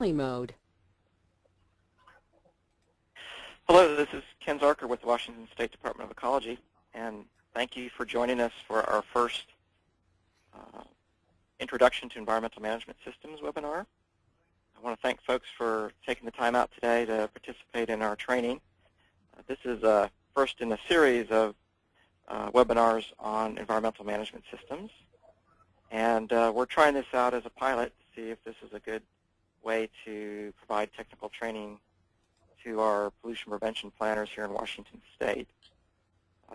mode. Hello, this is Ken Zarker with the Washington State Department of Ecology, and thank you for joining us for our first Introduction to Environmental Management Systems webinar. I want to thank folks for taking the time out today to participate in our training. This is first in a series of webinars on environmental management systems, and we're trying this out as a pilot to see if this is a good way to provide technical training to our pollution prevention planners here in Washington State.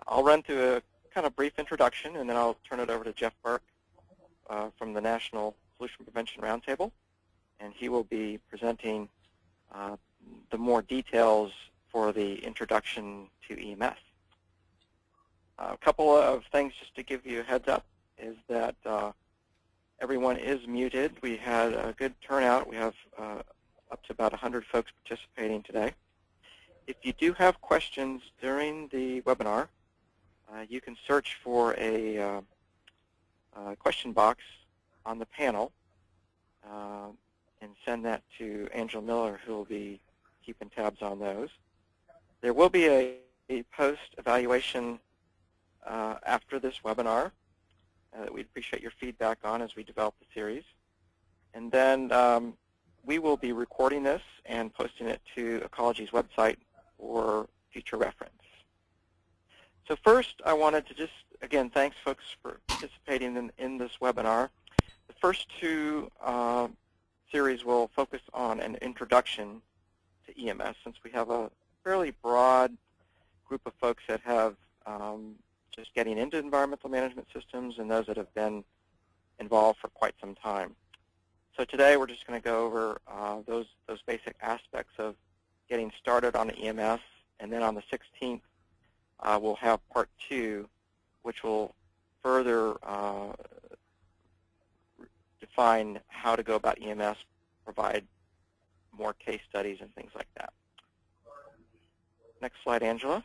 I'll run through a kind of brief introduction, and then I'll turn it over to Jeff Burke from the National Pollution Prevention Roundtable, and he will be presenting the more details for the introduction to EMS. A couple of things just to give you a heads up is that everyone is muted. We had a good turnout. We have up to about 100 folks participating today. If you do have questions during the webinar, you can search for a question box on the panel and send that to Angela Miller, who will be keeping tabs on those. There will be a post-evaluation after this webinar that we'd appreciate your feedback on as we develop the series. And then we will be recording this and posting it to Ecology's website for future reference. So first, I wanted to just, again, thanks folks for participating in this webinar. The first two series will focus on an introduction to EMS, since we have a fairly broad group of folks that have just getting into environmental management systems and those that have been involved for quite some time. So today we're just going to go over those basic aspects of getting started on the EMS, and then on the 16th we'll have part 2, which will further define how to go about EMS, provide more case studies and things like that. Next slide, Angela.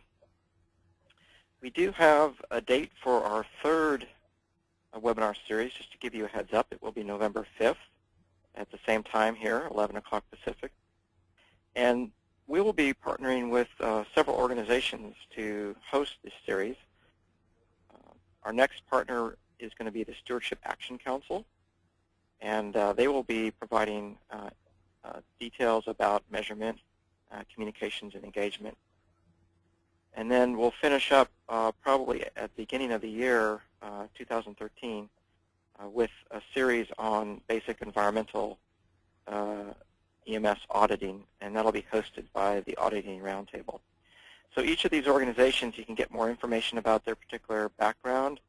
We do have a date for our third webinar series. Just to give you a heads up, it will be November 5th at the same time here, 11 o'clock Pacific. And we will be partnering with several organizations to host this series. Our next partner is going to be the Stewardship Action Council, and they will be providing details about measurement, communications, and engagement. And then we'll finish up probably at the beginning of the year, 2013, with a series on basic environmental EMS auditing, and that'll be hosted by the Auditing Roundtable. So each of these organizations, you can get more information about their particular background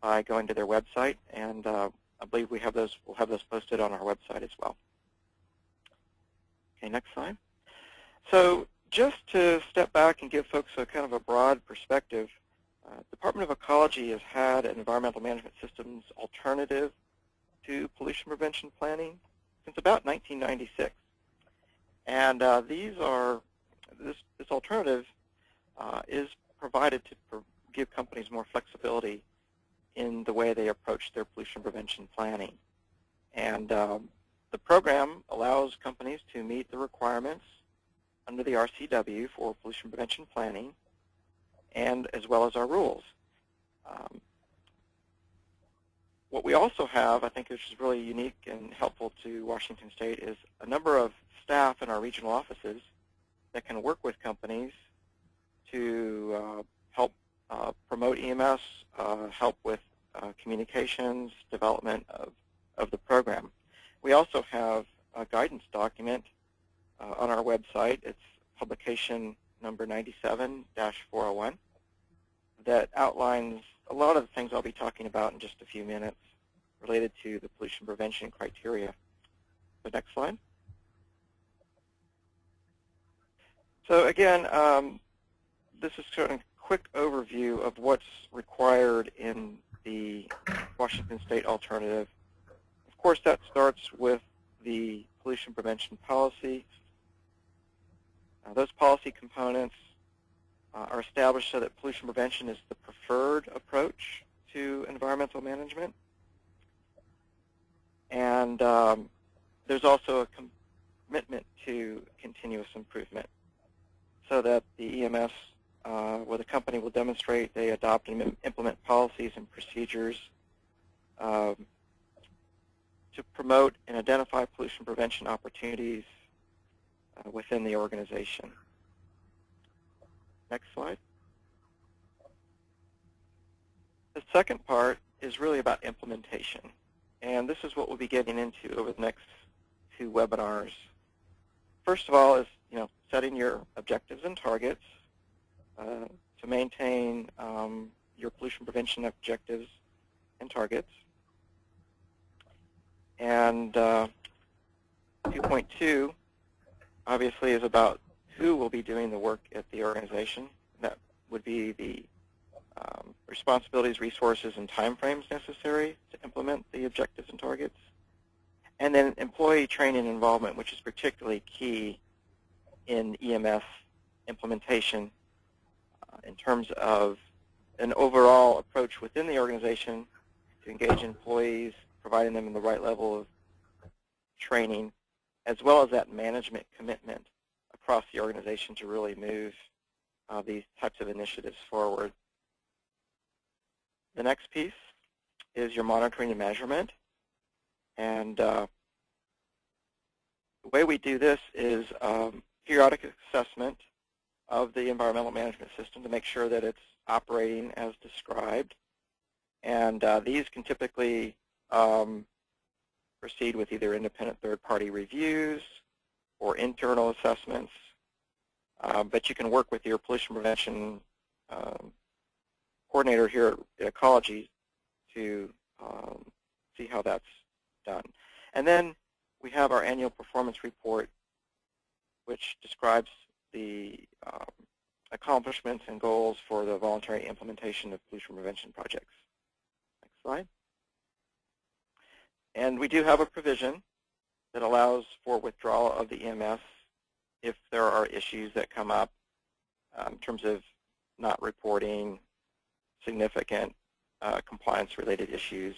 by going to their website, and I believe we'll have those posted on our website as well. Okay, next slide. So just to step back and give folks a kind of a broad perspective, Department of Ecology has had an environmental management systems alternative to pollution prevention planning since about 1996. And this alternative is provided to give companies more flexibility in the way they approach their pollution prevention planning. And the program allows companies to meet the requirements under the RCW for pollution prevention planning, and as well as our rules. What we also have, I think, which is really unique and helpful to Washington State, is a number of staff in our regional offices that can work with companies to help promote EMS, help with communications, development of the program. We also have a guidance document on our website. It's publication number 97-401 that outlines a lot of the things I'll be talking about in just a few minutes related to the pollution prevention criteria. So next slide. So again, this is sort of a quick overview of what's required in the Washington State alternative. Of course, that starts with the pollution prevention policy. Those policy components are established so that pollution prevention is the preferred approach to environmental management. And there's also a continuous improvement, so that the EMS, where the company will demonstrate they adopt and implement policies and procedures to promote and identify pollution prevention opportunities within the organization. Next slide. The second part is really about implementation, and this is what we'll be getting into over the next 2 webinars. First of all is, setting your objectives and targets to maintain your pollution prevention objectives and targets. And 2.2 obviously is about who will be doing the work at the organization. That would be the responsibilities, resources, and timeframes necessary to implement the objectives and targets. And then employee training and involvement, which is particularly key in EMS implementation in terms of an overall approach within the organization to engage employees, providing them in the right level of training, as well as that management commitment across the organization to really move these types of initiatives forward. The next piece is your monitoring and measurement. And the way we do this is periodic assessment of the environmental management system to make sure that it's operating as described. And these can typically proceed with either independent third-party reviews or internal assessments. But you can work with your pollution prevention coordinator here at Ecology to see how that's done. And then we have our annual performance report, which describes the accomplishments and goals for the voluntary implementation of pollution prevention projects. Next slide. And we do have a provision that allows for withdrawal of the EMS if there are issues that come up in terms of not reporting significant compliance-related issues.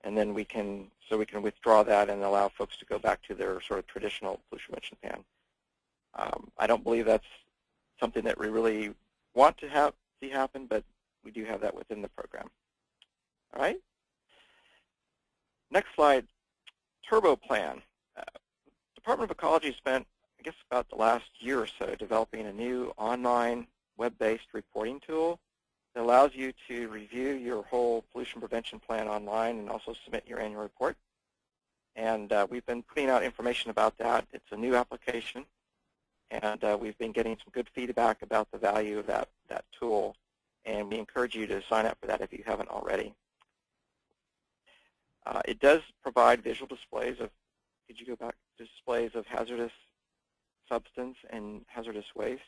And then we can withdraw that and allow folks to go back to their sort of traditional pollution prevention plan. I don't believe that's something that we really want to see happen, but we do have that within the program. All right. Next slide, Turbo Plan. Department of Ecology spent, I guess, about the last year or so developing a new online web-based reporting tool that allows you to review your whole pollution prevention plan online and also submit your annual report. And we've been putting out information about that. It's a new application, and we've been getting some good feedback about the value of that tool. And we encourage you to sign up for that if you haven't already. It does provide visual displays of, could you go back, displays of hazardous substance and hazardous waste.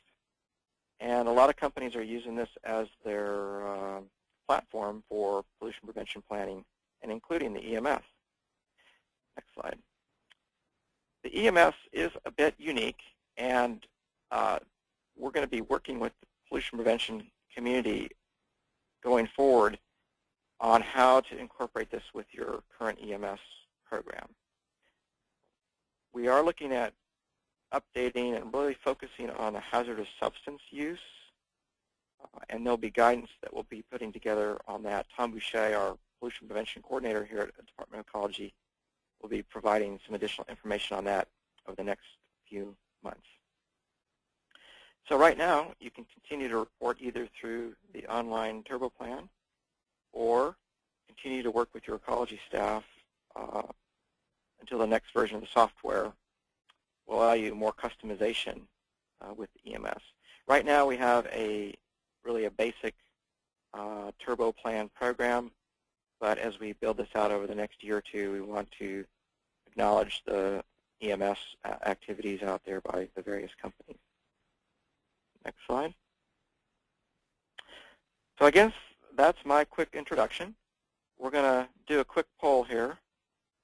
And a lot of companies are using this as their platform for pollution prevention planning, and including the EMS. Next slide. The EMS is a bit unique, and we're going to be working with the pollution prevention community going forward on how to incorporate this with your current EMS program. We are looking at updating and really focusing on the hazardous substance use, and there'll be guidance that we'll be putting together on that. Tom Boucher, our pollution prevention coordinator here at the Department of Ecology, will be providing some additional information on that over the next few months. So right now, you can continue to report either through the online Turbo Plan or continue to work with your ecology staff until the next version of the software will allow you more customization with the EMS. Right now we have really a basic Turbo Plan program, but as we build this out over the next year or two, we want to acknowledge the EMS activities out there by the various companies. Next slide. So I guess that's my quick introduction. We're going to do a quick poll here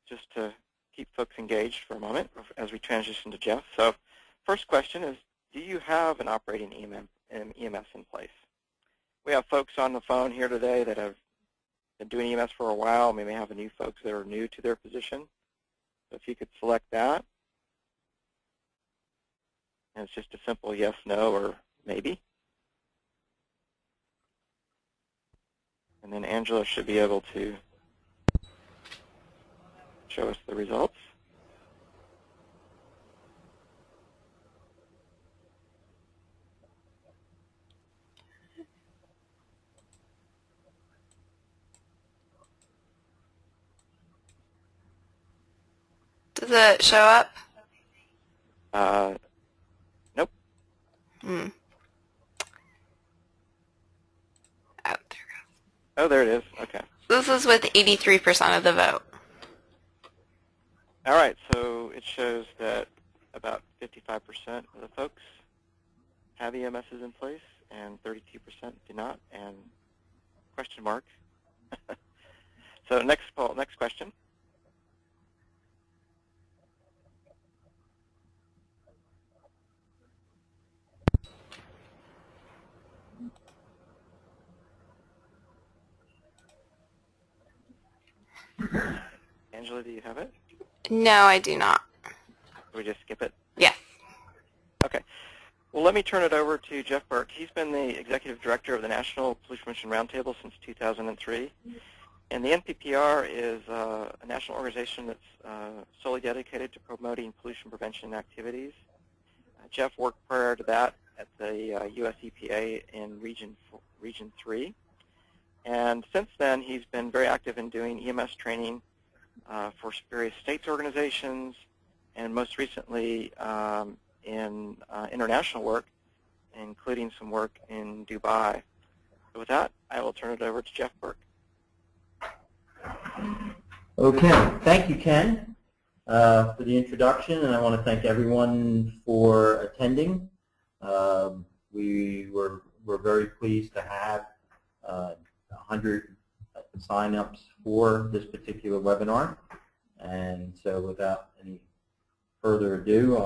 just to keep folks engaged for a moment as we transition to Jeff. So first question is, do you have an operating EMS in place? We have folks on the phone here today that have been doing EMS for a while. We may have new folks that are new to their position. So if you could select that. And it's just a simple yes, no, or maybe. And then Angela should be able to show us the results. Does it show up? Nope. Hmm. Oh, there it goes. Oh, there it is. Okay. This is with 83% of the vote. All right, so it shows that about 55% of the folks have EMSs in place, and 32% do not, and question mark. So next question. Angela, do you have it? No, I do not. Can we just skip it? Yes. Okay. Well, let me turn it over to Jeff Burke. He's been the Executive Director of the National Pollution Prevention Roundtable since 2003. And the NPPR is a national organization that's solely dedicated to promoting pollution prevention activities. Jeff worked prior to that at the U.S. EPA in Region 3. And since then, he's been very active in doing EMS training for various states organizations, and most recently in international work, including some work in Dubai. So with that, I will turn it over to Jeff Burke. Okay, thank you, Ken, for the introduction, and I want to thank everyone for attending. We're very pleased to have 100 sign-ups for this particular webinar, and so without any further ado,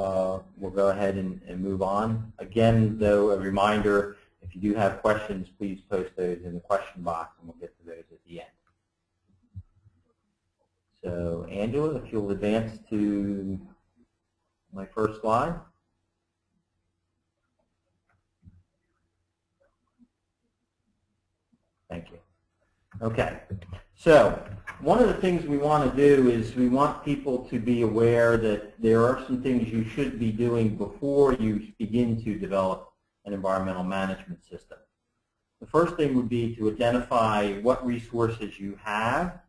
we'll go ahead and move on. Again, though, a reminder, if you do have questions, please post those in the question box, and we'll get to those at the end. So, Angela, if you'll advance to my first slide. Thank you. Okay. So, one of the things we want to do is we want people to be aware that there are some things you should be doing before you begin to develop an environmental management system. The first thing would be to identify what resources you have,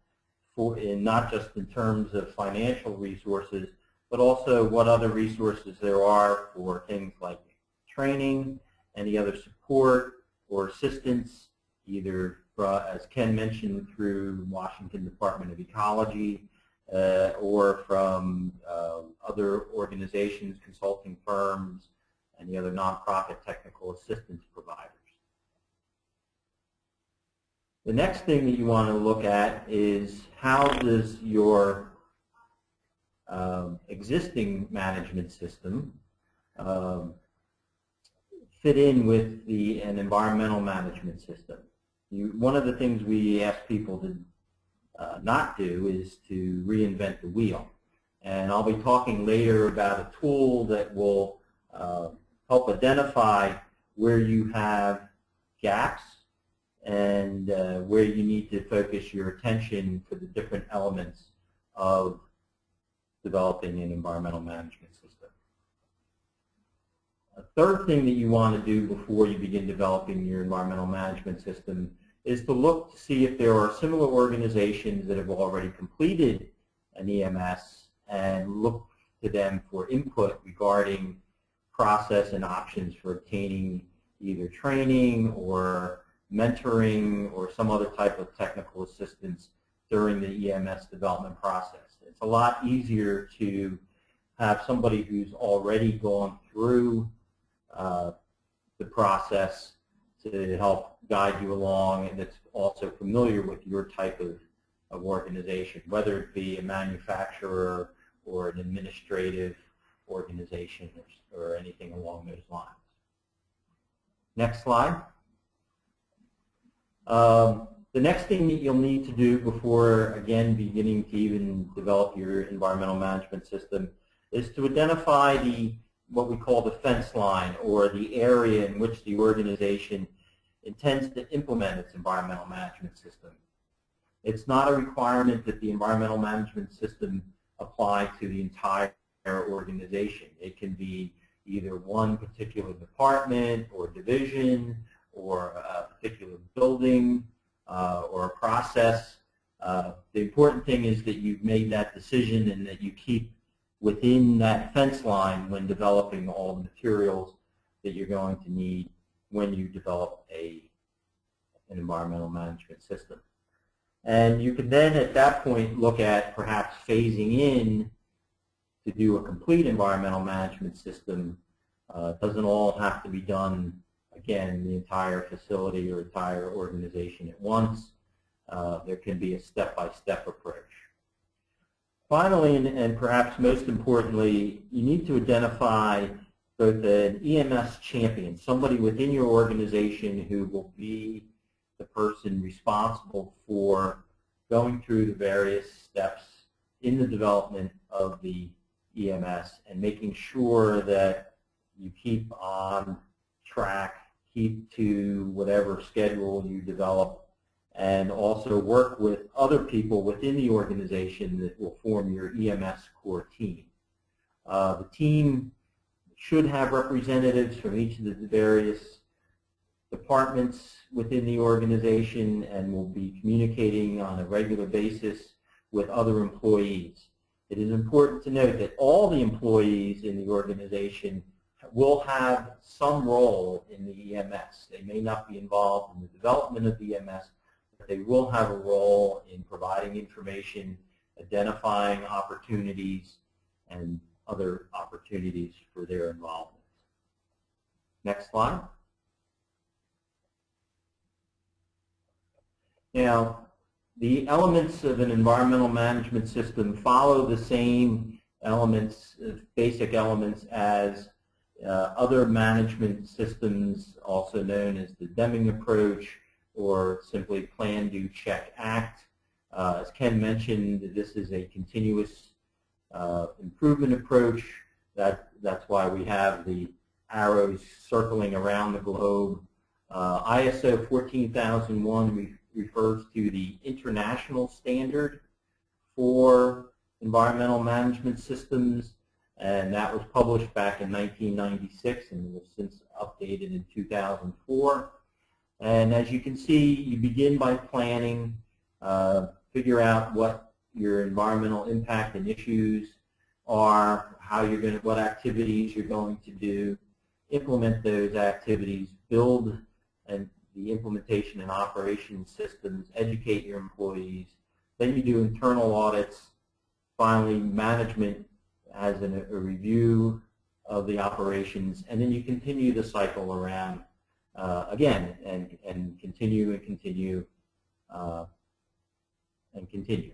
not just in terms of financial resources, but also what other resources there are for things like training, any other support or assistance, either, as Ken mentioned, through Washington Department of Ecology or from other organizations, consulting firms, and the other nonprofit technical assistance providers. The next thing that you want to look at is how does your existing management system fit in with an environmental management system. One of the things we ask people to not do is to reinvent the wheel. And I'll be talking later about a tool that will help identify where you have gaps and where you need to focus your attention for the different elements of developing an environmental management system. A third thing that you want to do before you begin developing your environmental management system is to look to see if there are similar organizations that have already completed an EMS and look to them for input regarding process and options for obtaining either training or mentoring or some other type of technical assistance during the EMS development process. It's a lot easier to have somebody who's already gone through the process to help guide you along and that's also familiar with your type of organization, whether it be a manufacturer or an administrative organization or anything along those lines. Next slide. The next thing that you'll need to do before, again, beginning to even develop your environmental management system is to identify the what we call the fence line, or the area in which the organization intends to implement its environmental management system. It's not a requirement that the environmental management system apply to the entire organization. It can be either one particular department or division or a particular building or a process. The important thing is that you've made that decision and that you keep within that fence line when developing all the materials that you're going to need when you develop an environmental management system. And you can then at that point look at perhaps phasing in to do a complete environmental management system. It doesn't all have to be done, again, the entire facility or entire organization at once. There can be a step-by-step approach. Finally, and perhaps most importantly, you need to identify both an EMS champion, somebody within your organization who will be the person responsible for going through the various steps in the development of the EMS and making sure that you keep on track, keep to whatever schedule you develop, and also work with other people within the organization that will form your EMS core team. The team should have representatives from each of the various departments within the organization and will be communicating on a regular basis with other employees. It is important to note that all the employees in the organization will have some role in the EMS. They may not be involved in the development of the EMS, but they will have a role in providing information, identifying opportunities, and other opportunities for their involvement. Next slide. Now, the elements of an environmental management system follow the same elements, basic elements as other management systems, also known as the Deming approach or simply plan, do, check, act. As Ken mentioned, this is a continuous improvement approach. That's why we have the arrows circling around the globe. ISO 14001 refers to the international standard for environmental management systems, and that was published back in 1996 and was since updated in 2004. And as you can see, you begin by planning, figure out what your environmental impact and issues are, what activities you're going to do, implement those activities, build the implementation and operation systems, educate your employees. Then you do internal audits. Finally, management has a review of the operations, and then you continue the cycle around again and continue and continue and continue.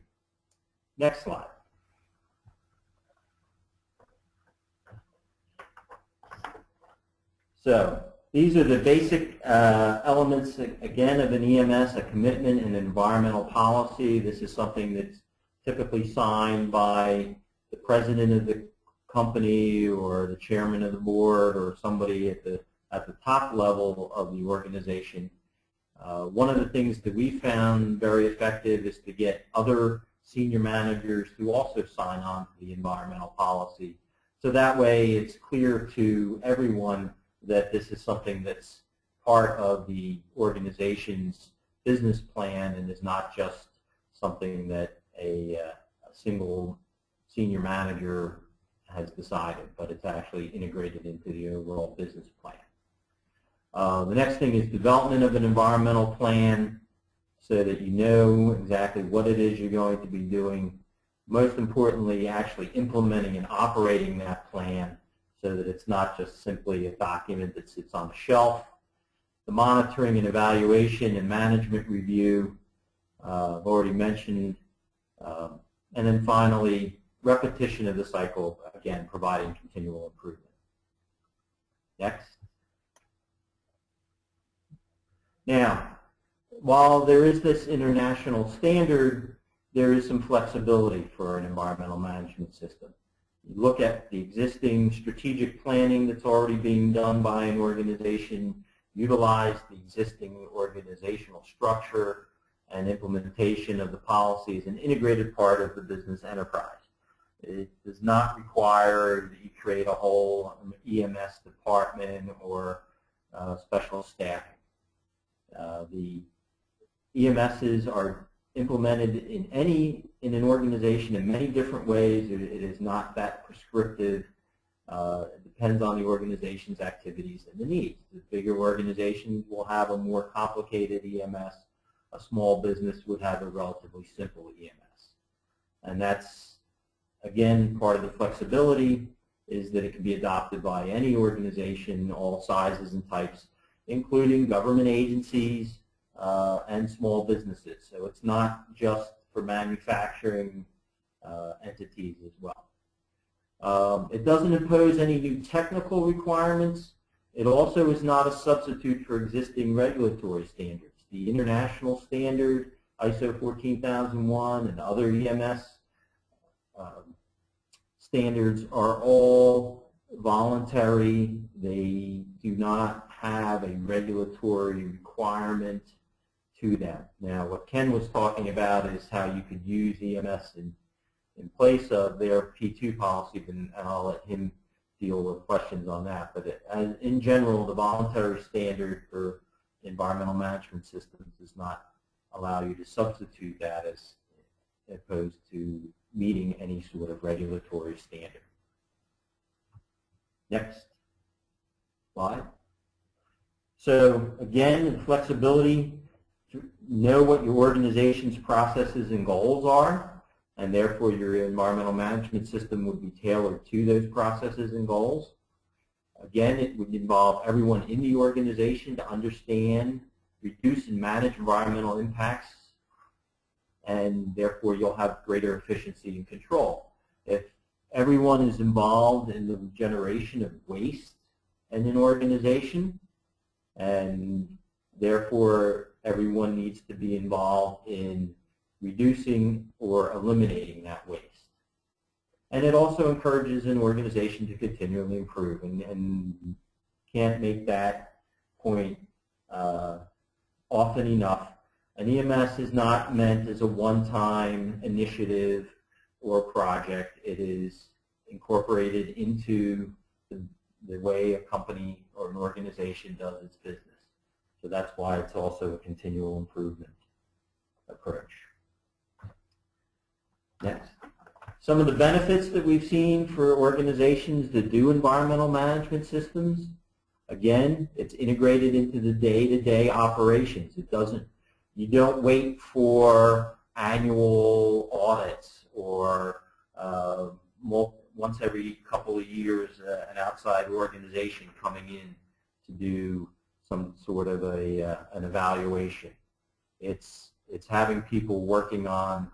Next slide. So these are the basic elements, again, of an EMS, a commitment and environmental policy. This is something that's typically signed by the president of the company or the chairman of the board or somebody at the top level of the organization. One of the things that we found very effective is to get other senior managers to also sign on to the environmental policy. So that way it's clear to everyone that this is something that's part of the organization's business plan and is not just something that a single senior manager has decided, but it's actually integrated into the overall business plan. The next thing is development of an environmental plan so that you know exactly what it is you're going to be doing. Most importantly, actually implementing and operating that plan so that it's not just simply a document that sits on a shelf. The monitoring and evaluation and management review, I've already mentioned. And then finally, repetition of the cycle, again, providing continual improvement. Next. Now, while there is this international standard, there is some flexibility for an environmental management system. You look at the existing strategic planning that's already being done by an organization, utilize the existing organizational structure and implementation of the policy as an integrated part of the business enterprise. It does not require that you create a whole EMS department or special staffing. The EMSs are implemented in an organization in many different ways. It is not that prescriptive. It depends on the organization's activities and the needs. The bigger organizations will have a more complicated EMS. A small business would have a relatively simple EMS. And that's, again, part of the flexibility is that it can be adopted by any organization, all sizes and types, including government agencies and small businesses. So it's not just for manufacturing entities as well. It doesn't impose any new technical requirements. It also is not a substitute for existing regulatory standards. The international standard, ISO 14001, and other EMS standards are all voluntary. They do not have a regulatory requirement to them. Now, what Ken was talking about is how you could use EMS in place of their P2 policy, and I'll let him deal with questions on that. But in general, the voluntary standard for environmental management systems does not allow you to substitute that as opposed to meeting any sort of regulatory standard. Next slide. So again, the flexibility to know what your organization's processes and goals are, and therefore your environmental management system would be tailored to those processes and goals. Again, it would involve everyone in the organization to understand, reduce, and manage environmental impacts, and therefore you'll have greater efficiency and control. If everyone is involved in the generation of waste in an organization, and therefore everyone needs to be involved in reducing or eliminating that waste. And it also encourages an organization to continually improve, and can't make that point often enough. An EMS is not meant as a one-time initiative or project. It is incorporated into the way a company or an organization does its business. So that's why it's also a continual improvement approach. Next. Some of the benefits that we've seen for organizations that do environmental management systems, again, it's integrated into the day-to-day operations. You don't wait for annual audits or once every couple of years an outside organization coming in to do some sort of an evaluation. It's having people working on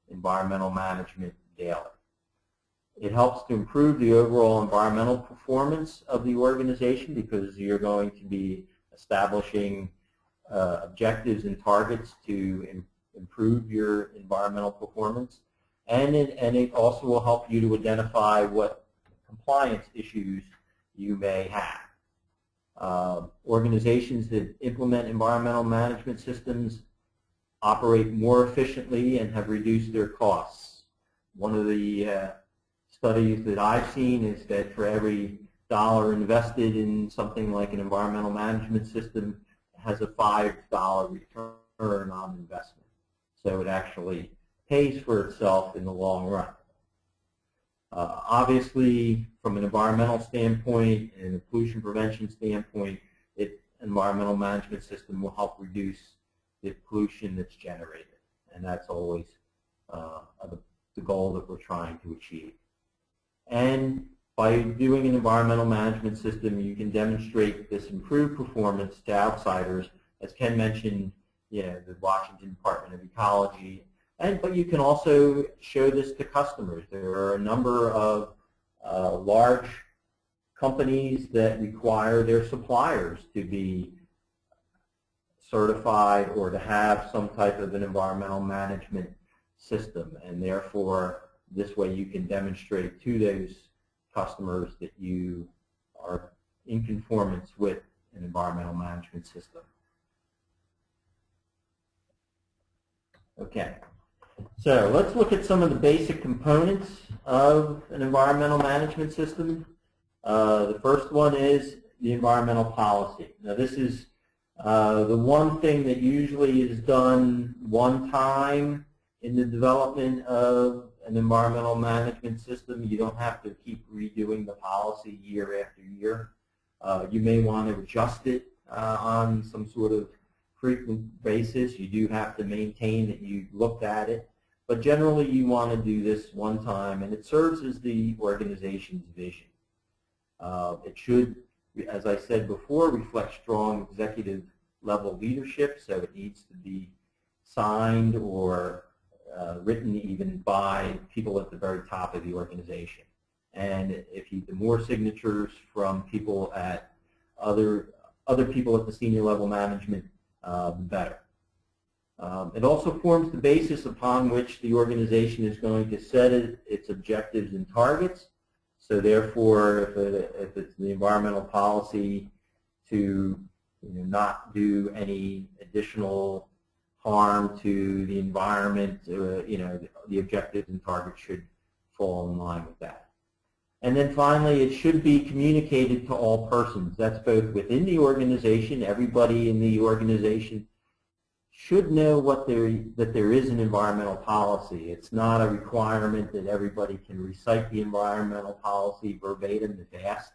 environmental management daily. It helps to improve the overall environmental performance of the organization because you're going to be establishing objectives and targets to improve your environmental performance. And it also will help you to identify what compliance issues you may have. Organizations that implement environmental management systems operate more efficiently and have reduced their costs. One of the studies that I've seen is that for every dollar invested in something like an environmental management system, it has a $5 return on investment. So it actually pays for itself in the long run. Obviously, from an environmental standpoint and a pollution prevention standpoint, environmental management system will help reduce the pollution that's generated, and that's always the goal that we're trying to achieve. And by doing an environmental management system, you can demonstrate this improved performance to outsiders. As Ken mentioned, the Washington Department of Ecology, but you can also show this to customers. There are a number of large companies that require their suppliers to be certified or to have some type of an environmental management system, and therefore this way you can demonstrate to those customers that you are in conformance with an environmental management system. Okay, so let's look at some of the basic components of an environmental management system. The first one is the environmental policy. Now this is the one thing that usually is done one time in the development of an environmental management system. You don't have to keep redoing the policy year after year. You may want to adjust it on some sort of frequent basis. You do have to maintain that you looked at it. But generally you want to do this one time, and it serves as the organization's vision. It should, as I said before, reflect strong executive level leadership, so it needs to be signed or written even by people at the very top of the organization. And the more signatures from people at other people at the senior level management, the better. It also forms the basis upon which the organization is going to set its objectives and targets. So therefore, if it's the environmental policy to not do any additional harm to the environment, the objectives and targets should fall in line with that. And then finally, it should be communicated to all persons. That's both within the organization. Everybody in the organization should know that there is an environmental policy. It's not a requirement that everybody can recite the environmental policy verbatim if asked,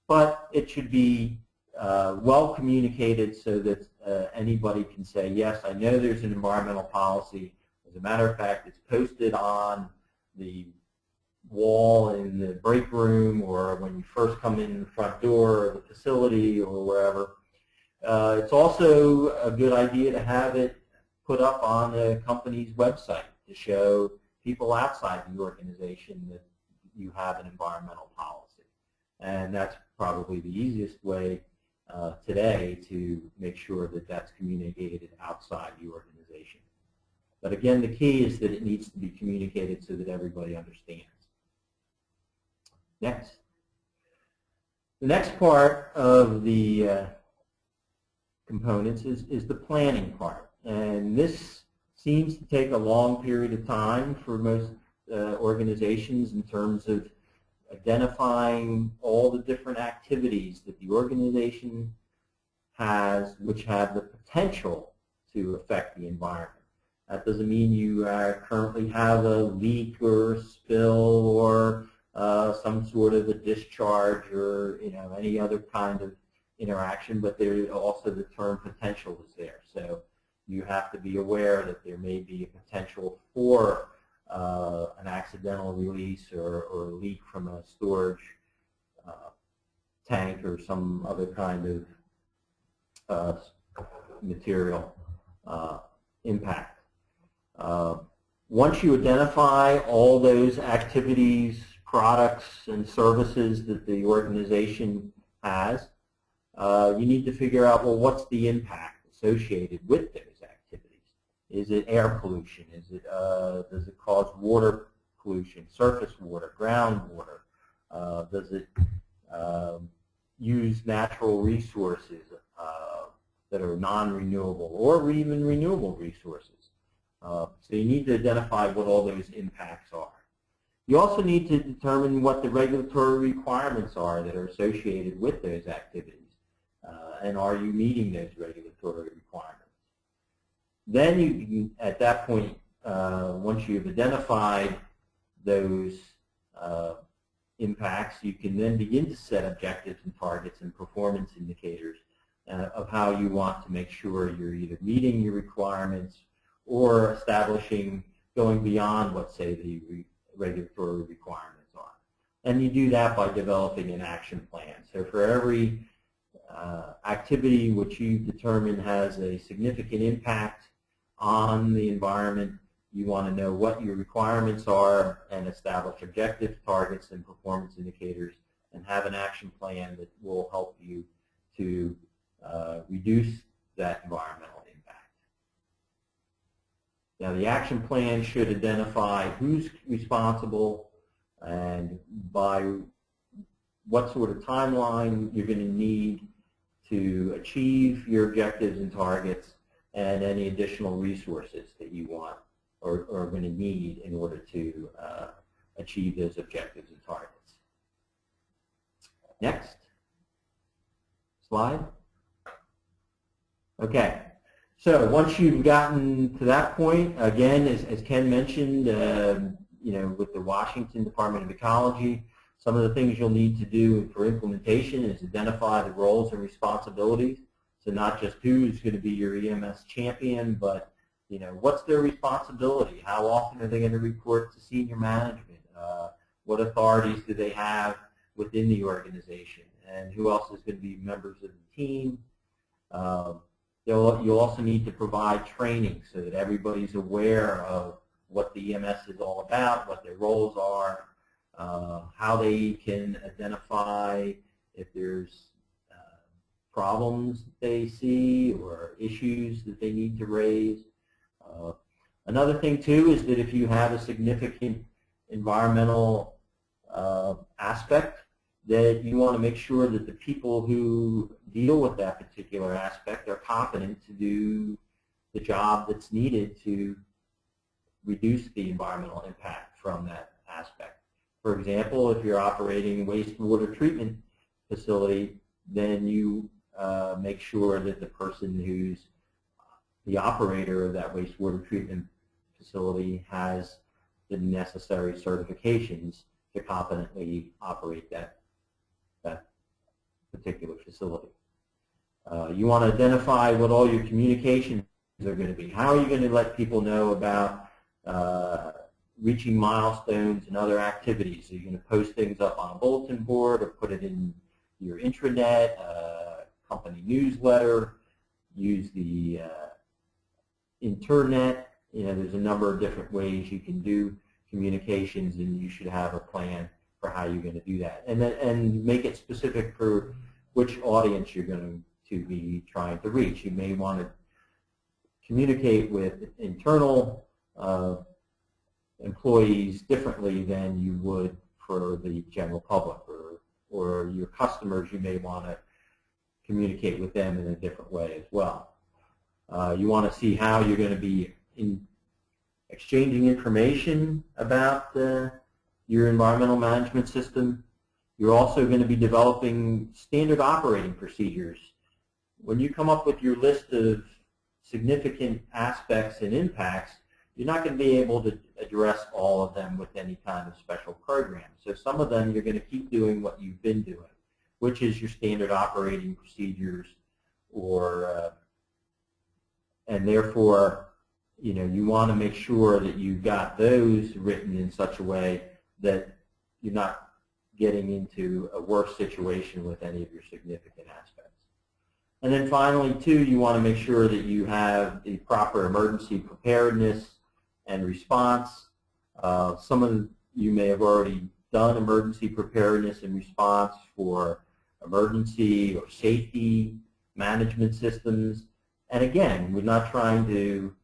but it should be well communicated so that anybody can say, yes, I know there's an environmental policy. As a matter of fact, it's posted on the wall in the break room or when you first come in the front door of the facility or wherever. It's also a good idea to have it put up on the company's website to show people outside the organization that you have an environmental policy. And that's probably the easiest way today to make sure that that's communicated outside the organization. But again, the key is that it needs to be communicated so that everybody understands. Next. The next part of the components is the planning part. And this seems to take a long period of time for most organizations in terms of identifying all the different activities that the organization has which have the potential to affect the environment. That doesn't mean you currently have a leak or a spill or some sort of a discharge or any other kind of interaction, but there also the term potential is there. So you have to be aware that there may be a potential for an accidental release or a leak from a storage tank or some other kind of material impact. Once you identify all those activities, products, and services that the organization has, you need to figure out, well, what's the impact associated with those activities? Is it air pollution? Does it cause water pollution, surface water, groundwater? Does it use natural resources that are non-renewable or even renewable resources? So you need to identify what all those impacts are. You also need to determine what the regulatory requirements are that are associated with those activities. And are you meeting those regulatory requirements? Then you can, at that point, once you've identified those impacts, you can then begin to set objectives and targets and performance indicators of how you want to make sure you're either meeting your requirements or establishing, going beyond what, say, the regulatory requirements are. And you do that by developing an action plan. So for every activity which you determine has a significant impact on the environment, you want to know what your requirements are and establish objectives, targets, and performance indicators, and have an action plan that will help you to reduce that environmental impact. Now, the action plan should identify who's responsible, and by what sort of timeline you're going to need to achieve your objectives and targets, and any additional resources that you want or are going to need in order to achieve those objectives and targets. Next slide. Okay, so once you've gotten to that point, again, as Ken mentioned, with the Washington Department of Ecology, some of the things you'll need to do for implementation is identify the roles and responsibilities. So not just who's going to be your EMS champion, but what's their responsibility? How often are they going to report to senior management? What authorities do they have within the organization? And who else is going to be members of the team? You'll also need to provide training so that everybody's aware of what the EMS is all about, what their roles are, how they can identify if there's problems that they see or issues that they need to raise. Another thing too is that if you have a significant environmental aspect, that you want to make sure that the people who deal with that particular aspect are competent to do the job that's needed to reduce the environmental impact from that aspect. For example, if you're operating a wastewater treatment facility, then you make sure that the person who's the operator of that wastewater treatment facility has the necessary certifications to competently operate that particular facility. You want to identify what all your communications are going to be. How are you going to let people know about reaching milestones and other activities? Are you going to post things up on a bulletin board or put it in your intranet, company newsletter, use the internet? There's a number of different ways you can do communications, and you should have a plan for how you're going to do that. And make it specific for which audience you're going to be trying to reach. You may want to communicate with internal employees differently than you would for the general public, or your customers. You may want to communicate with them in a different way as well. You want to see how you're going to be exchanging information about your environmental management system. You're also going to be developing standard operating procedures. When you come up with your list of significant aspects and impacts, you're not going to be able to address all of them with any kind of special program. So some of them you're going to keep doing what you've been doing, which is your standard operating procedures, and therefore, you want to make sure that you've got those written in such a way that you're not getting into a worse situation with any of your significant aspects. And then finally, too, you want to make sure that you have the proper emergency preparedness and response. Some of you may have already done emergency preparedness and response for emergency or safety management systems. And again, we're not trying to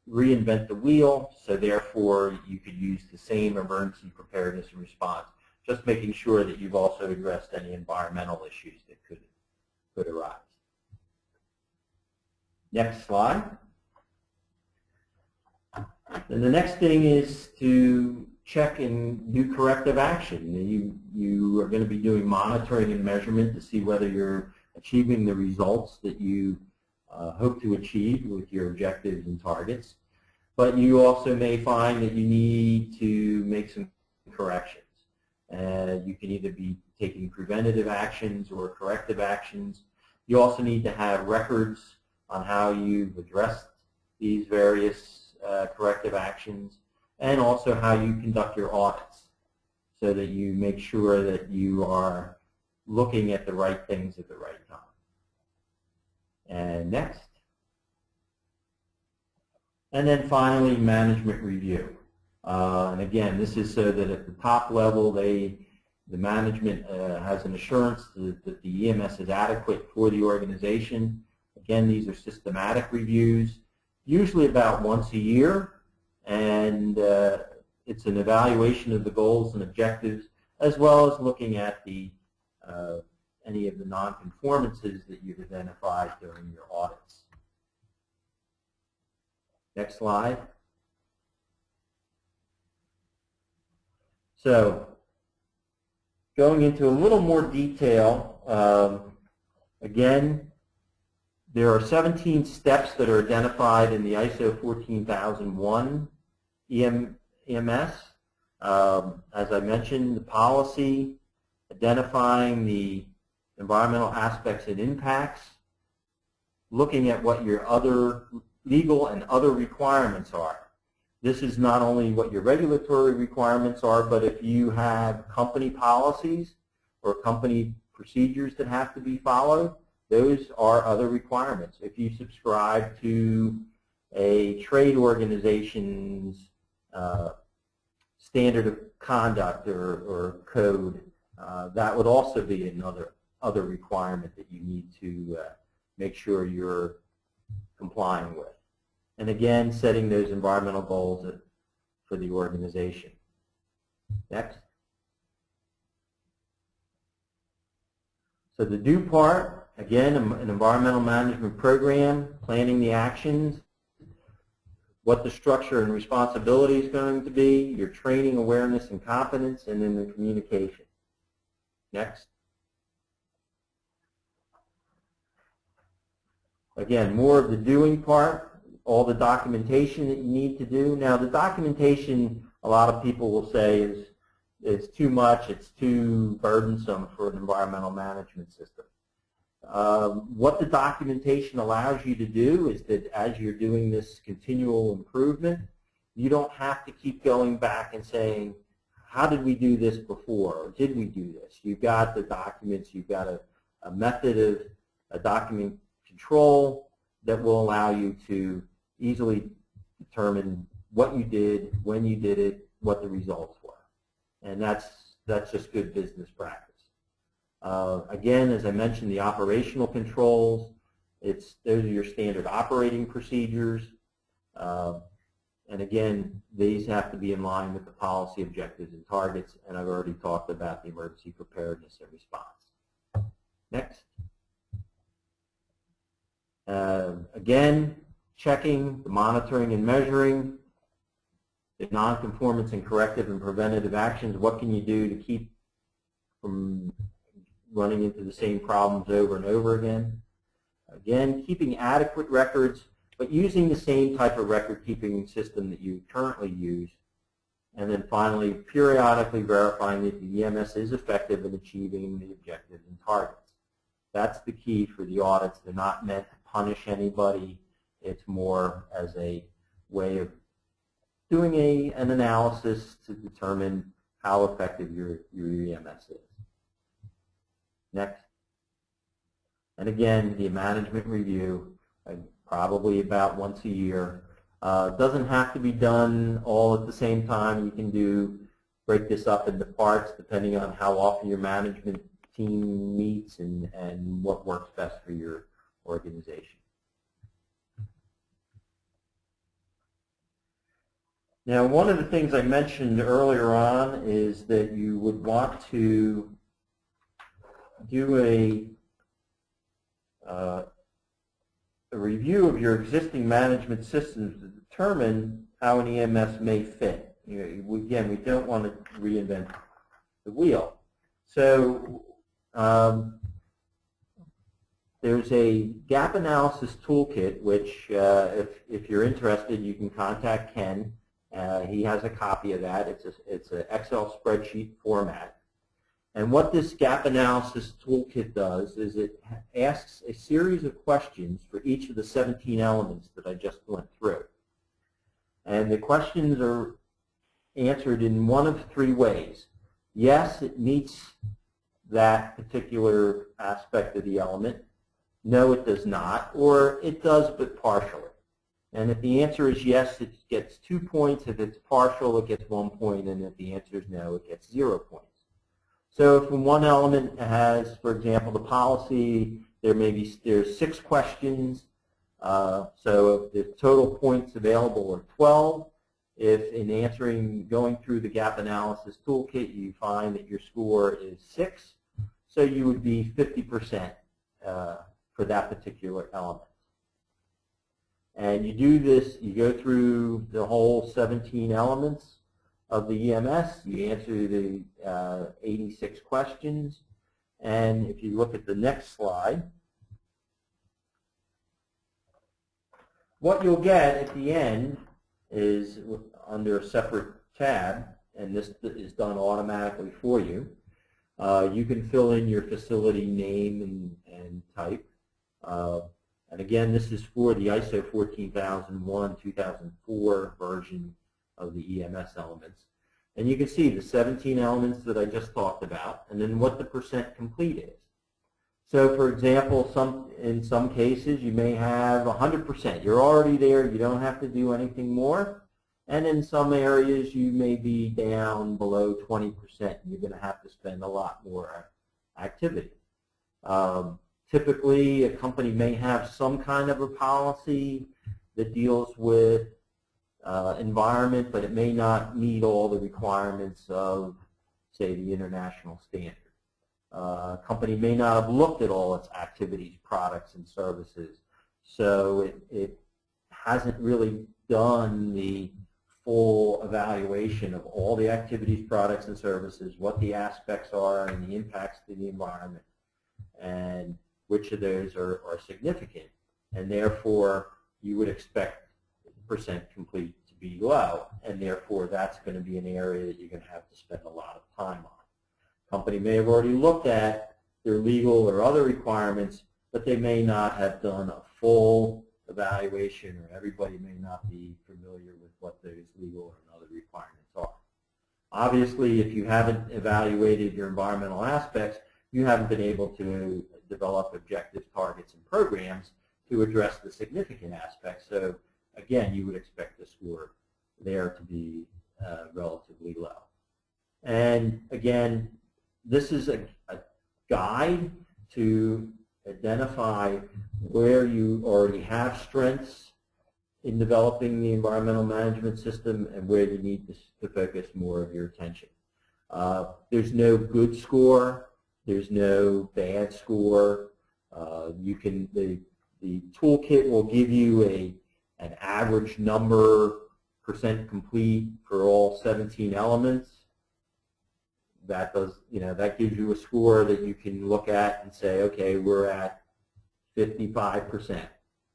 reinvent the wheel, so therefore you could use the same emergency preparedness and response, just making sure that you've also addressed any environmental issues that could arise. Next slide. And the next thing is to check and do corrective action. You are going to be doing monitoring and measurement to see whether you're achieving the results that you hope to achieve with your objectives and targets. But you also may find that you need to make some corrections. You can either be taking preventative actions or corrective actions. You also need to have records on how you've addressed these various corrective actions, and also how you conduct your audits, so that you make sure that you are looking at the right things at the right time. And next. And then finally, management review. And again, this is so that at the top level, the management has an assurance that the EMS is adequate for the organization. Again, these are systematic reviews, usually about once a year, and it's an evaluation of the goals and objectives as well as looking at any of the nonconformances that you've identified during your audits. Next slide. So, going into a little more detail, again, there are 17 steps that are identified in the ISO 14001 EMS. As I mentioned, the policy, identifying the environmental aspects and impacts, looking at what your other legal and other requirements are. This is not only what your regulatory requirements are, but if you have company policies or company procedures that have to be followed, those are other requirements. If you subscribe to a trade organization's standard of conduct or code, that would also be another requirement that you need to make sure you're complying with. And again, setting those environmental goals for the organization. Next. So the do part, again, an environmental management program, planning the actions, what the structure and responsibility is going to be, your training, awareness, and competence, and then the communication. Next. Again, more of the doing part, all the documentation that you need to do. Now, the documentation, a lot of people will say is too much, it's too burdensome for an environmental management system. What the documentation allows you to do is that as you're doing this continual improvement, you don't have to keep going back and saying, how did we do this before, or did we do this? You've got the documents, you've got a method of a document control that will allow you to easily determine what you did, when you did it, what the results were. And that's just good business practice. Again, as I mentioned, the operational controls, those are your standard operating procedures. And again, these have to be in line with the policy objectives and targets, and I've already talked about the emergency preparedness and response. Next. Again, checking, the monitoring and measuring, the nonconformance and corrective and preventative actions. What can you do to keep from running into the same problems over and over again? Again, keeping adequate records, but using the same type of record-keeping system that you currently use. And then finally, periodically verifying that the EMS is effective in achieving the objectives and targets. That's the key for the audits. They're not meant to punish anybody. It's more as a way of doing an analysis to determine how effective your EMS is. Next. And again, the management review, probably about once a year. Doesn't have to be done all at the same time. You can break this up into parts depending on how often your management team meets and what works best for your organization. Now, one of the things I mentioned earlier on is that you would want to do a review of your existing management systems to determine how an EMS may fit. Again, we don't want to reinvent the wheel. So there's a gap analysis toolkit, which if you're interested, you can contact Ken. He has a copy of that. It's an Excel spreadsheet format. And what this gap analysis toolkit does is it asks a series of questions for each of the 17 elements that I just went through. And the questions are answered in one of three ways. Yes, it meets that particular aspect of the element. No, it does not. Or it does, but partially. And if the answer is yes, it gets 2 points. If it's partial, it gets 1 point. And if the answer is no, it gets 0 points. So if one element has, for example, the policy, there's 6 questions. So if the total points available are 12, if in going through the gap analysis toolkit you find that your score is 6, so you would be 50% for that particular element. And you do this, you go through the whole 17 elements of the EMS, you answer the 86 questions, and if you look at the next slide, what you'll get at the end is under a separate tab, and this is done automatically for you. You can fill in your facility name and type. And again, this is for the ISO 14001-2004 version of the EMS elements. And you can see the 17 elements that I just talked about, and then what the percent complete is. So for example, in some cases you may have 100%. You're already there, you don't have to do anything more. And in some areas you may be down below 20%. You're going to have to spend a lot more activity. Typically, a company may have some kind of a policy that deals with environment, but it may not meet all the requirements of, say, the international standard. A company may not have looked at all its activities, products, and services, so it hasn't really done the full evaluation of all the activities, products, and services, what the aspects are and the impacts to the environment, and which of those are significant. And therefore, you would expect the percent complete to be low, and therefore that's going to be an area that you're going to have to spend a lot of time on. Company may have already looked at their legal or other requirements, but they may not have done a full evaluation, or everybody may not be familiar with what those legal and other requirements are. Obviously, if you haven't evaluated your environmental aspects, you haven't been able to develop objectives, targets, and programs to address the significant aspects. So again, you would expect the score there to be relatively low. And again, this is a guide to identify where you already have strengths in developing the environmental management system and where you need to focus more of your attention. There's no good score. There's no bad score. The toolkit will give you an average number, percent complete for all 17 elements. That gives you a score that you can look at and say, okay, we're at 55%.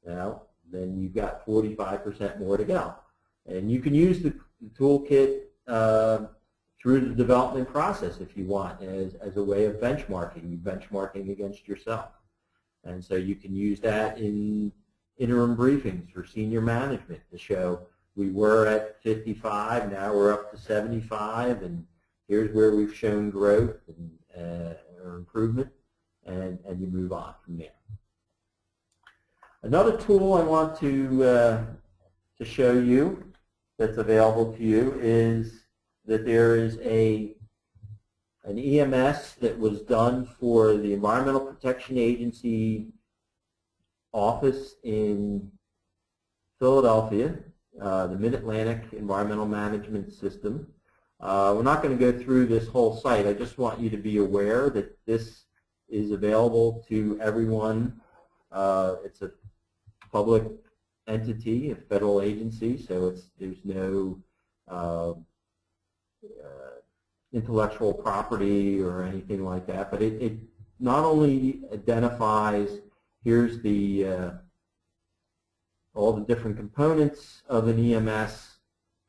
Then you've got 45% more to go. And you can use the toolkit through the development process if you want as a way of benchmarking against yourself. And so you can use that in interim briefings for senior management to show we were at 55, now we're up to 75, and here's where we've shown growth or improvement, and you move on from there. Another tool I want to show you that's available to you is that there is an EMS that was done for the Environmental Protection Agency office in Philadelphia, the Mid-Atlantic Environmental Management System. We're not going to go through this whole site. I just want you to be aware that this is available to everyone. It's a public entity, a federal agency, so there's no intellectual property or anything like that. But it not only identifies here's all the different components of an EMS,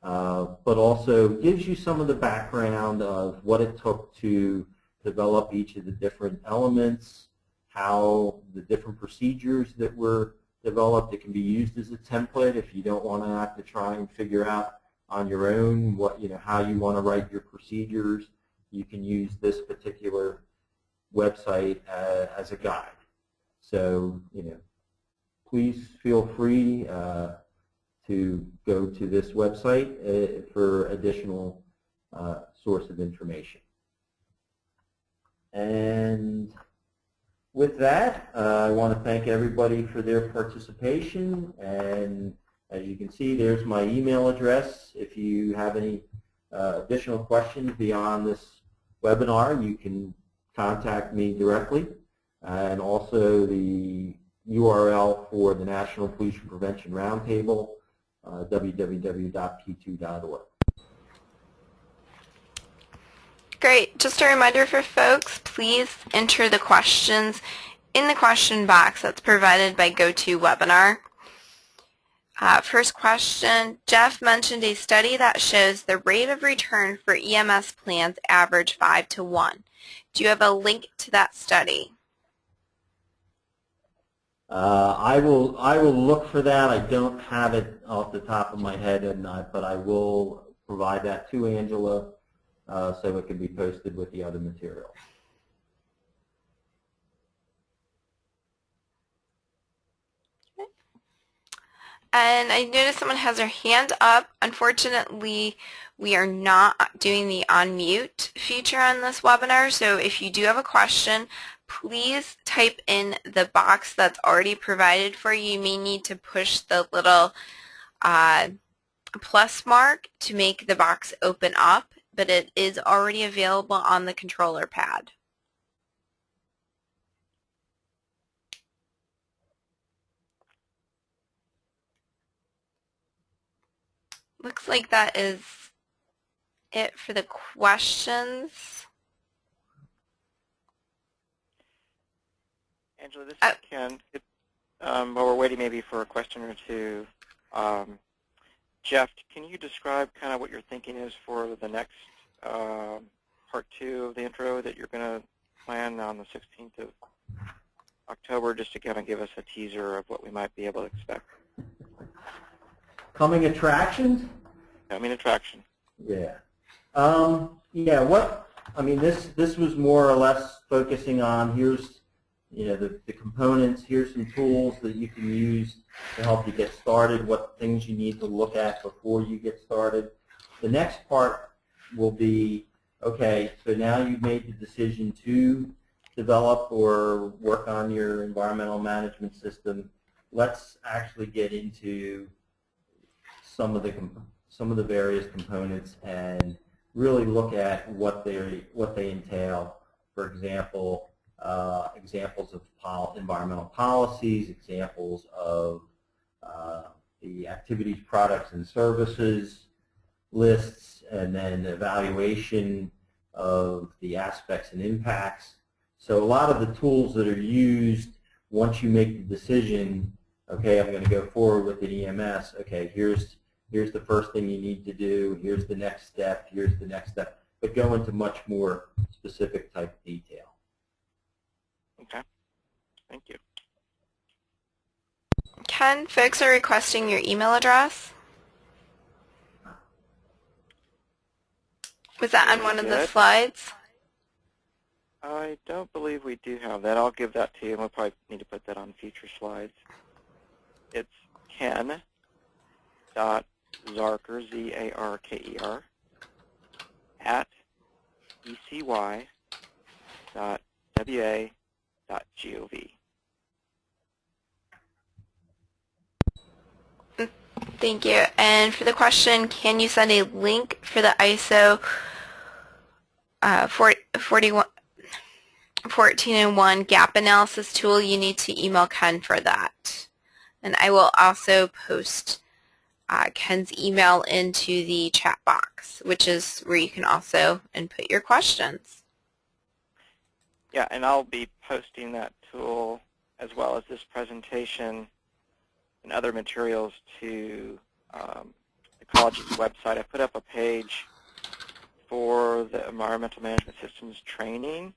but also gives you some of the background of what it took to develop each of the different elements, how the different procedures that were developed. It can be used as a template if you don't want to have to try and figure out on your own how you want to write your procedures. You can use this particular website as a guide. So please feel free to go to this website for additional source of information. And with that, I want to thank everybody for their participation, and As you can see, there's my email address. If you have any additional questions beyond this webinar, you can contact me directly, and also the URL for the National Pollution Prevention Roundtable, www.p2.org. Great. Just a reminder for folks, please enter the questions in the question box that's provided by GoToWebinar. First question, Jeff mentioned a study that shows the rate of return for EMS plans average 5 to 1. Do you have a link to that study? I will look for that. I don't have it off the top of my head, but I will provide that to Angela so it can be posted with the other material. And I noticed someone has their hand up. Unfortunately, we are not doing the unmute feature on this webinar, so if you do have a question, please type in the box that's already provided for you. You may need to push the little plus mark to make the box open up, but it is already available on the controller pad. Looks like that is it for the questions. Angela, this is Ken. While we're waiting maybe for a question or two, Jeff, can you describe kind of what your thinking is for the next part 2 of the intro that you're going to plan on the 16th of October, just to kind of give us a teaser of what we might be able to expect? Coming attractions? Coming attraction. Yeah. This was more or less focusing on here's the components, here's some tools that you can use to help you get started, what things you need to look at before you get started. The next part will be, okay, so now you've made the decision to develop or work on your environmental management system. Let's actually get into some of the various components and really look at what they entail. For example, examples of environmental policies, examples of the activities, products, and services lists, and then evaluation of the aspects and impacts. So a lot of the tools that are used once you make the decision, okay, I'm going to go forward with an EMS, okay, here's the first thing you need to do, here's the next step, but go into much more specific type detail. Okay, thank you. Ken, folks are requesting your email address. Was that on one of the slides? I don't believe we do have that. I'll give that to you, and we'll probably need to put that on future slides. It's ken.zarker, Z-A-R-K-E-R, at ecy.wa.gov. Thank you. And for the question, can you send a link for the ISO 1401 gap analysis tool? You need to email Ken for that. And I will also post Ken's email into the chat box, which is where you can also input your questions. Yeah, and I'll be posting that tool as well as this presentation and other materials to Ecology's website. I put up a page for the Environmental Management Systems training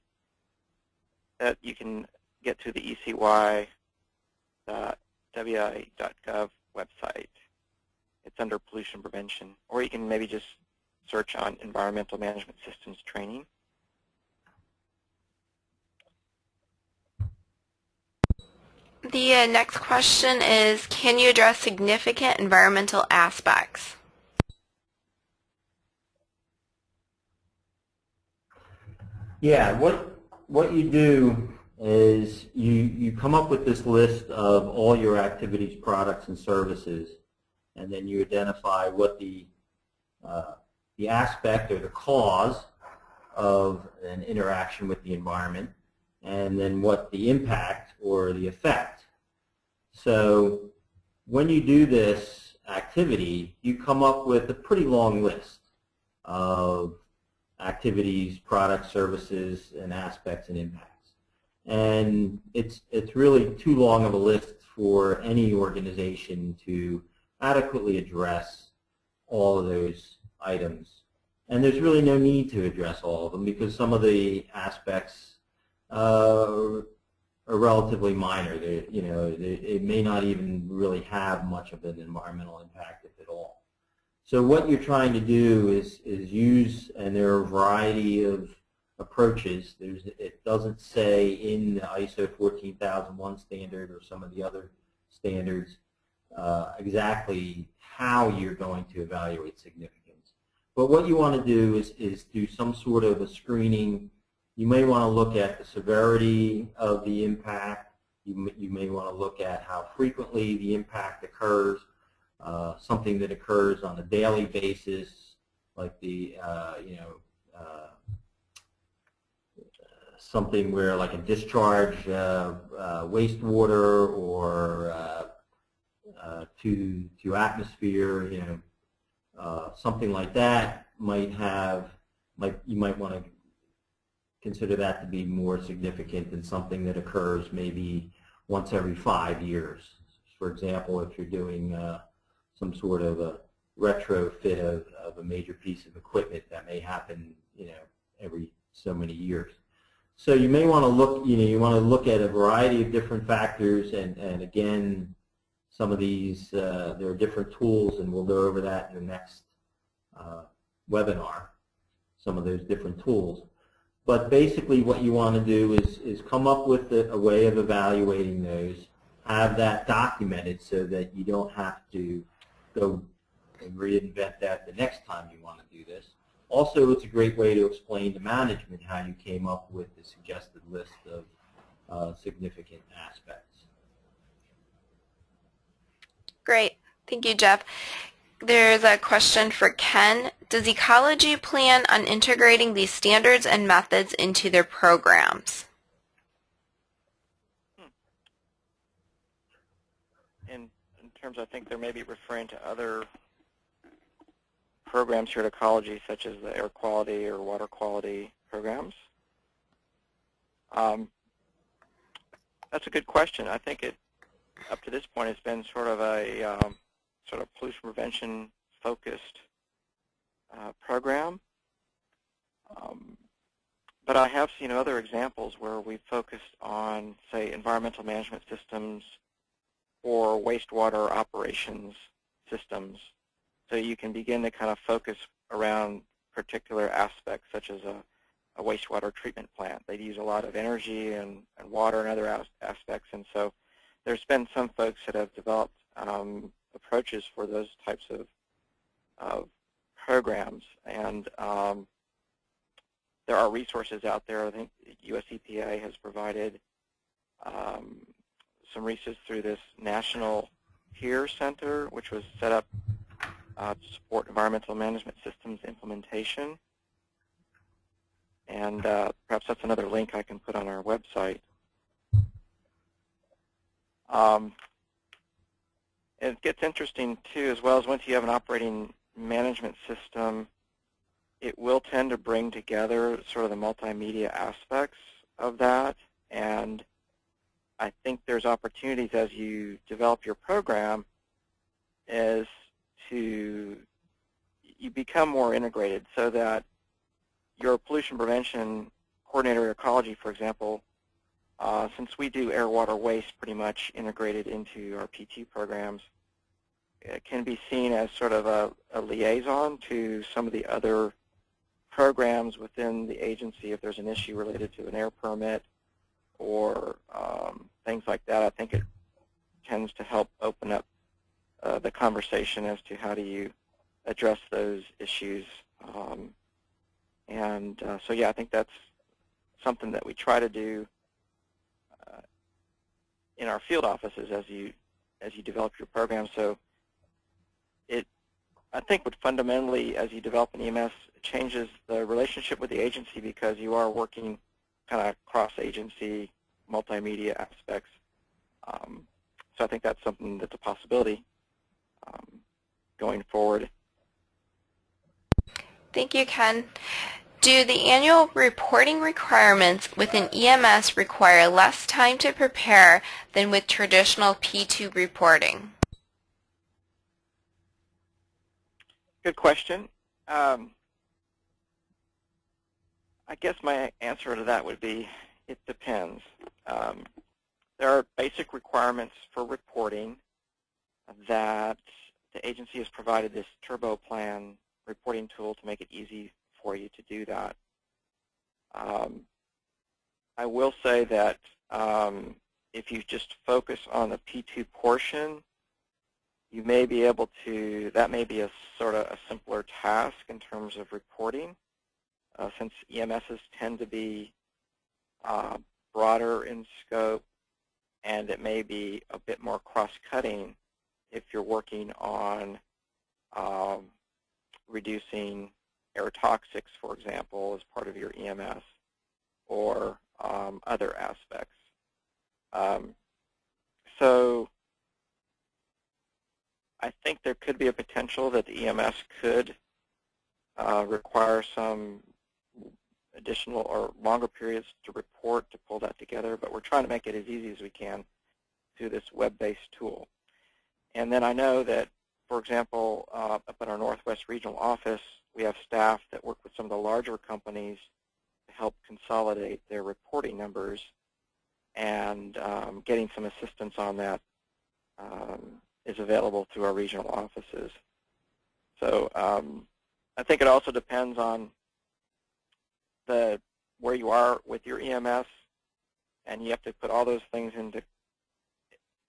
that you can get to the ecy.wa.gov website. It's under pollution prevention, or you can maybe just search on Environmental Management Systems training. The next question is, can you address significant environmental aspects? Yeah, what you do is you come up with this list of all your activities, products, and services, and then you identify what the aspect or the cause of an interaction with the environment, and then what the impact or the effect. So when you do this activity, you come up with a pretty long list of activities, products, services, and aspects and impacts. And it's really too long of a list for any organization to adequately address all of those items. And there's really no need to address all of them because some of the aspects are relatively minor. It may not even really have much of an environmental impact, if at all. So what you're trying to do is use, and there are a variety of approaches. It doesn't say in the ISO 14001 standard or some of the other standards exactly how you're going to evaluate significance. But what you want to do is do some sort of a screening. You may want to look at the severity of the impact. You may want to look at how frequently the impact occurs. Something that occurs on a daily basis, like the something where like a discharge wastewater or to atmosphere, something like that you might want to consider that to be more significant than something that occurs maybe once every 5 years. For example, if you're doing some sort of a retrofit of a major piece of equipment, that may happen, every so many years. So you may want to look, you want to look at a variety of different factors, and again, some of these, there are different tools, and we'll go over that in the next webinar, some of those different tools. But basically what you want to do is come up with a way of evaluating those, have that documented so that you don't have to go and reinvent that the next time you want to do this. Also, it's a great way to explain to management how you came up with the suggested list of significant aspects. Great. Thank you, Jeff. There's a question for Ken. Does Ecology plan on integrating these standards and methods into their programs? In terms, I think they may be referring to other programs here at Ecology, such as the air quality or water quality programs. That's a good question. I think up to this point, it's been sort of a pollution prevention focused program. But I have seen other examples where we've focused on, say, environmental management systems or wastewater operations systems. So you can begin to kind of focus around particular aspects, such as a wastewater treatment plant. They use a lot of energy and water and other aspects, and so there's been some folks that have developed approaches for those types of programs, and there are resources out there. I think US EPA has provided some research through this National HERE Center, which was set up to support environmental management systems implementation. And perhaps that's another link I can put on our website. It gets interesting, too, as well as once you have an operating management system, it will tend to bring together sort of the multimedia aspects of that. And I think there's opportunities as you develop your program as you become more integrated, so that your pollution prevention coordinator ecology, for example, since we do air, water, waste pretty much integrated into our PT programs, it can be seen as sort of a liaison to some of the other programs within the agency if there's an issue related to an air permit or things like that. I think it tends to help open up the conversation as to how do you address those issues. So yeah, I think that's something that we try to do in our field offices as you develop your program. So I think what fundamentally, as you develop an EMS, changes the relationship with the agency because you are working kind of cross-agency, multimedia aspects. So I think that's something that's a possibility going forward. Thank you, Ken. Do the annual reporting requirements with an EMS require less time to prepare than with traditional P2 reporting? Good question. I guess my answer to that would be it depends. There are basic requirements for reporting that the agency has provided this Turbo Plan reporting tool to make it easy for you to do that. I will say that if you just focus on the P2 portion, you may be able to, that may be a sort of a simpler task in terms of reporting, since EMSs tend to be broader in scope, and it may be a bit more cross-cutting if you're working on reducing air toxics, for example, as part of your EMS, or other aspects. So I think there could be a potential that the EMS could require some additional or longer periods to report to pull that together, but we're trying to make it as easy as we can through this web-based tool. And then I know that, for example, up in our Northwest Regional Office, we have staff that work with some of the larger companies to help consolidate their reporting numbers, and getting some assistance on that is available through our regional offices. So I think it also depends on where you are with your EMS, and you have to put all those things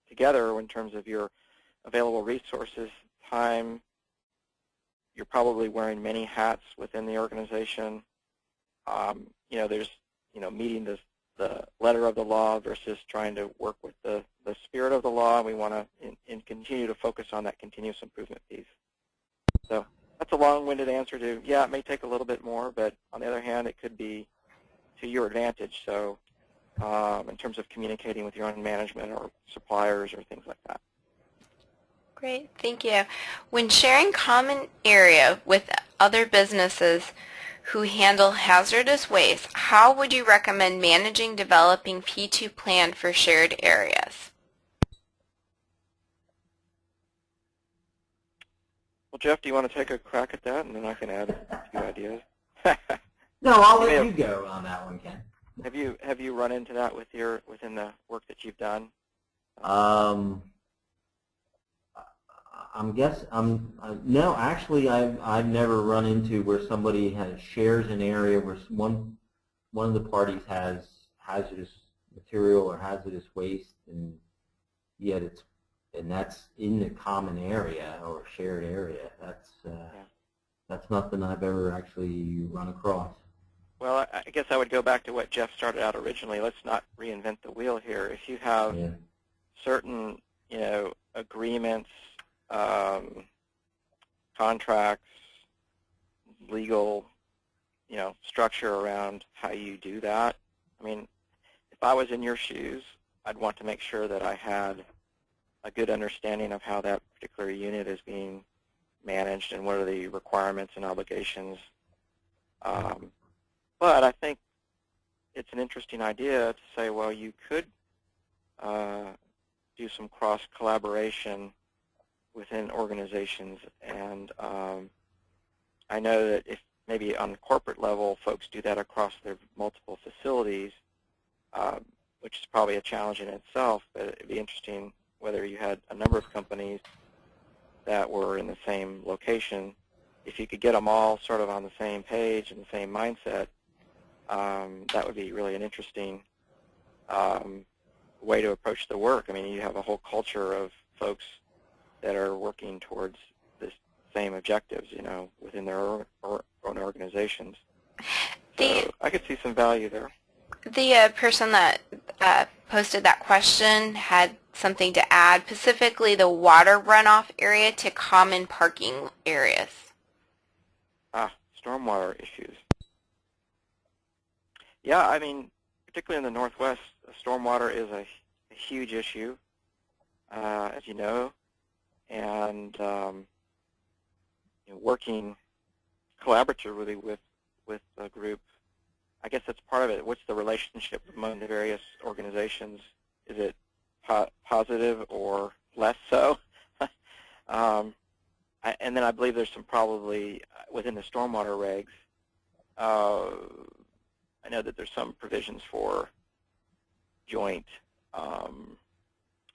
together in terms of your available resources, time. You're probably wearing many hats within the organization. There's meeting the letter of the law versus trying to work with the spirit of the law. We want to continue to focus on that continuous improvement piece. So that's a long-winded answer to, yeah, it may take a little bit more, but on the other hand, it could be to your advantage. So in terms of communicating with your own management or suppliers or things like that. Great, thank you. When sharing common area with other businesses who handle hazardous waste, how would you recommend managing developing P2 plan for shared areas? Well, Jeff, do you want to take a crack at that, and then I can add a few ideas? No, I'll let you go on that one, Ken. Have you run into that within the work that you've done? No, actually, I've never run into where somebody shares an area where one of the parties has hazardous material or hazardous waste, and yet that's in the common area or shared area. That's nothing I've ever actually run across. Well, I guess I would go back to what Jeff started out originally. Let's not reinvent the wheel here. If you have certain, agreements, contracts, legal, structure around how you do that. I mean, if I was in your shoes, I'd want to make sure that I had a good understanding of how that particular unit is being managed and what are the requirements and obligations. But I think it's an interesting idea to say, well, you could do some cross-collaboration within organizations, and I know that if maybe on the corporate level folks do that across their multiple facilities, which is probably a challenge in itself, but it would be interesting whether you had a number of companies that were in the same location. If you could get them all sort of on the same page and the same mindset, that would be really an interesting way to approach the work. I mean, you have a whole culture of folks that are working towards the same objectives, within their own organizations. So I could see some value there. The person that posted that question had something to add, specifically the water runoff area to common parking areas. Stormwater issues. Yeah, I mean, particularly in the Northwest, stormwater is a huge issue, as you know, and working collaboratively with a group, I guess that's part of it. What's the relationship among the various organizations? Is it positive or less so? And then I believe there's some probably within the stormwater regs. I know that there's some provisions for joint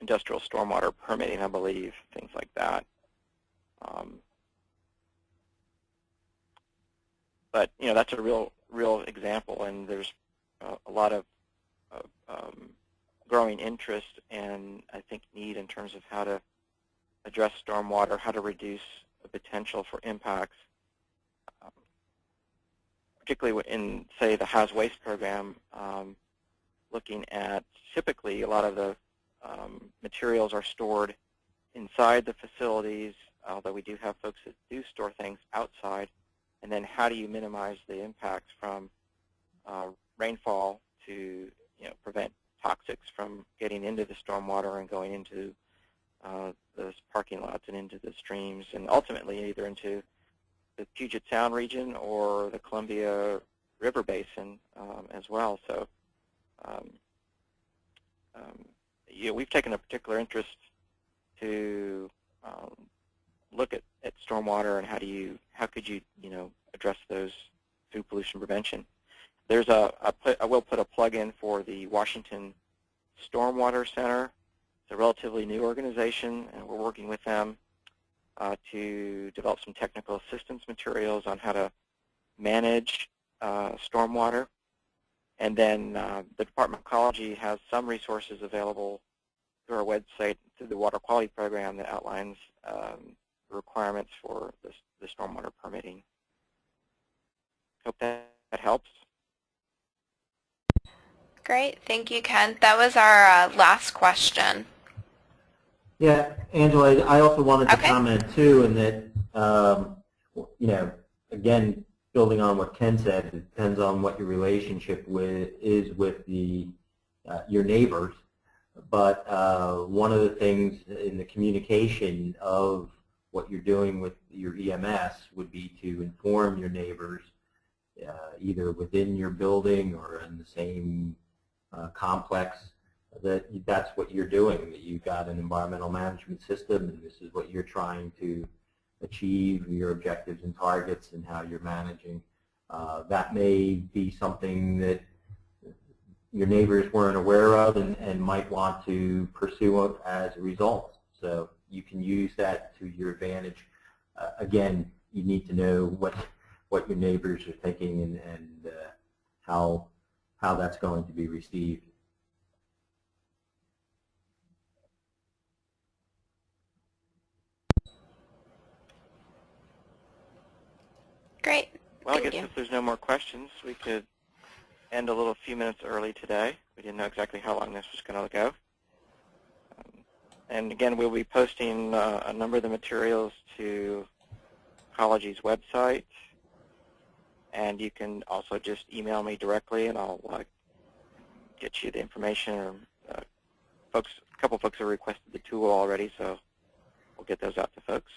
industrial stormwater permitting, I believe, things like that. But that's a real example, and there's a lot of growing interest and I think need in terms of how to address stormwater, how to reduce the potential for impacts, particularly in, say, the How's Waste program, looking at typically a lot of the materials are stored inside the facilities, although we do have folks that do store things outside. And then how do you minimize the impacts from rainfall to prevent toxics from getting into the stormwater and going into the parking lots and into the streams, and ultimately either into the Puget Sound region or the Columbia River Basin as well. So we've taken a particular interest to look at stormwater and how could you address those through pollution prevention. There's I will put a plug in for the Washington Stormwater Center. It's a relatively new organization, and we're working with them to develop some technical assistance materials on how to manage stormwater. And then the Department of Ecology has some resources available through our website through the Water Quality Program that outlines the requirements for the stormwater permitting. Hope that helps. Great. Thank you, Ken. That was our last question. Yeah, Angela, I also wanted to comment too, in that, again, building on what Ken said, it depends on what your relationship is with your neighbors. But one of the things in the communication of what you're doing with your EMS would be to inform your neighbors, either within your building or in the same complex, that's what you're doing, that you've got an environmental management system and this is what you're trying to achieve, your objectives and targets, and how you're managing. That may be something that your neighbors weren't aware of and might want to pursue as a result. So you can use that to your advantage. Again, you need to know what your neighbors are thinking and how that's going to be received. Great. Well, I guess if there's no more questions, we could end a few minutes early today. We didn't know exactly how long this was going to go. And again, we'll be posting a number of the materials to Ecology's website. And you can also just email me directly, and I'll get you the information. Or a couple folks have requested the tool already, so we'll get those out to folks.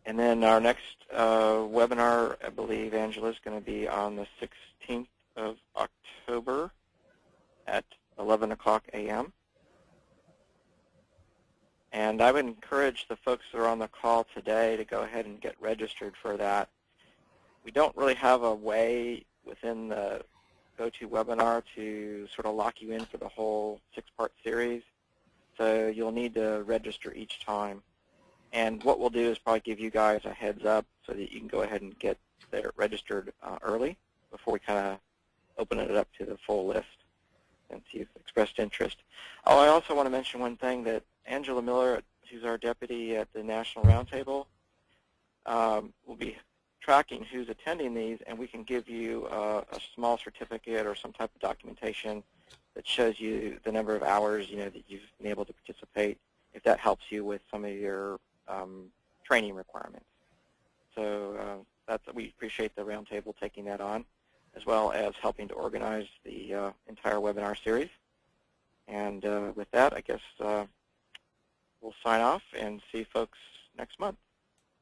And then our next webinar, I believe, Angela, is going to be on the 16th of October at 11 o'clock a.m. And I would encourage the folks that are on the call today to go ahead and get registered for that. We don't really have a way within the GoToWebinar to sort of lock you in for the whole 6-part series, so you'll need to register each time. And what we'll do is probably give you guys a heads up so that you can go ahead and get there registered early before we kind of open it up to the full list and see if you've expressed interest. Oh, I also want to mention one thing, that Angela Miller, who's our deputy at the National Roundtable, will be tracking who's attending these, and we can give you a small certificate or some type of documentation that shows you the number of hours that you've been able to participate, if that helps you with some of your training requirements. So we appreciate the roundtable taking that on, as well as helping to organize the entire webinar series. And with that, I guess we'll sign off and see folks next month.